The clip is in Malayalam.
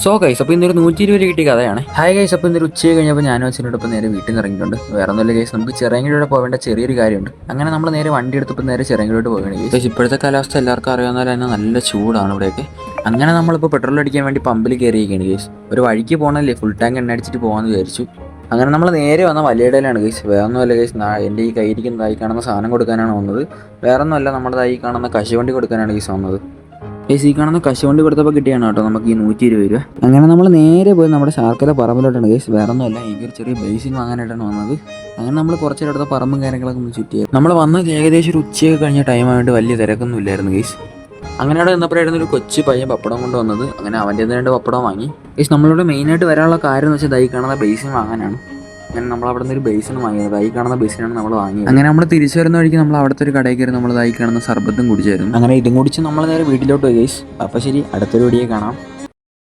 സോ ഗൈസ് അപ്പോൾ ഇന്നൊരു 120 കിട്ടിയ കഥയാണ്. ഹായ് ഗൈസ്, അപ്പോൾ ഇന്നൊരു ഉച്ച കഴിഞ്ഞപ്പോൾ ഞാനും അച്ഛനോടൊപ്പം നേരെ വീട്ടിൽ നിന്ന് ഇറങ്ങിയിട്ടുണ്ട്. വേറെ ഒന്നുമില്ല ഗൈസ്, നമുക്ക് ചിറയങ്കിലൂടെ പോകേണ്ട ചെറിയൊരു കാര്യമുണ്ട്. അങ്ങനെ നമ്മൾ നേരെ വണ്ടി എടുത്തപ്പോൾ നേരെ ചിറയങ്കിലോട്ട് പോവുകയാണ് ഗൈസ്. ഇപ്പോഴത്തെ കാലാവസ്ഥ എല്ലാവർക്കും അറിയാവുന്ന പോലെ തന്നെ നല്ല ചൂടാണ് ഇവിടെയൊക്കെ. അങ്ങനെ നമ്മളിപ്പോൾ പെട്രോൾ അടിക്കാൻ വേണ്ടി പമ്പിൽ കയറിയിരിക്കുകയാണ് ഗൈസ്. ഒരു വഴിക്ക് പോകണമല്ലേ, ഫുൾ ടാങ്ക് എണ്ണ അടിച്ചിട്ട് പോകാമെന്ന് വിചാരിച്ചു. അങ്ങനെ നമ്മൾ നേരെ വന്ന വലിയടയിലാണ് ഗൈസ്. വേറെ ഒന്നുമല്ല ഗൈസ്, എൻ്റെ ഈ കയ്യിരിക്കുന്നതായി കാണുന്ന സാധനം കൊടുക്കാനാണ് വന്നത്. വേറെ ഒന്നുമല്ല, നമ്മുടെ ഈ കാണുന്ന കശുവണ്ടി കൊടുക്കാനാണ് ഗൈസ് വന്നത്. ഈ കാണുന്ന കശുവണ്ടി കൊടുത്തപ്പോൾ കിട്ടിയാണ് കേട്ടോ നമുക്ക് ഈ 120 രൂപ. അങ്ങനെ നമ്മൾ നേരെ പോയി നമ്മുടെ ശാർക്കര പറമ്പിലോട്ടാണ് ഗൈസ്. വേറെ ഒന്നുമല്ല, എനിക്കൊരു ചെറിയ ബേസിൻ വാങ്ങാനായിട്ടാണ് വന്നത്. അങ്ങനെ നമ്മൾ കുറച്ചേരടുത്ത പറമ്പും കാര്യങ്ങളൊക്കെ ഒന്ന് ചുറ്റിയത്. നമ്മൾ വന്നത് ഏകദേശം ഒരു ഉച്ചയൊക്കെ കഴിഞ്ഞ ടൈം ആയതുകൊണ്ട് വലിയ തിരക്കൊന്നും ഇല്ലായിരുന്നു ഗൈസ്. അങ്ങനെ അവിടെ നിന്നപ്പോഴായിരുന്നു ഒരു കൊച്ചു പയ്യൻ പപ്പടം കൊണ്ട് വന്നത്. അങ്ങനെ അവൻ്റെ 2 പപ്പടം വാങ്ങി ഗൈസ്. നമ്മളിവിടെ മെയിനായിട്ട് വരാനുള്ള കാര്യം എന്ന് വെച്ചാൽ ഈ കാണുന്ന ബേസിൻ വാങ്ങാനാണ്. അങ്ങനെ നമ്മൾ അവിടെ നിന്ന് ഒരു ബേസിന് വാങ്ങിയത്. ഈ കാണുന്ന ബേസിനാണ് നമ്മൾ വാങ്ങിയത്. അങ്ങനെ നമ്മൾ തിരിച്ചു വരുന്ന വഴിക്ക് നമ്മൾ അവിടുത്തെ ഒരു കടയിൽ കയറി നമ്മൾ ഈ കാണുന്ന സർബത്തും കുടിച്ചായിരുന്നു. അങ്ങനെ ഇതും കുടിച്ച് നമ്മൾ നേരെ വീട്ടിലോട്ട് പോയി ഗൈസ്. അപ്പോൾ ശരി, അടുത്തൊരു വീഡിയോ കാണാം.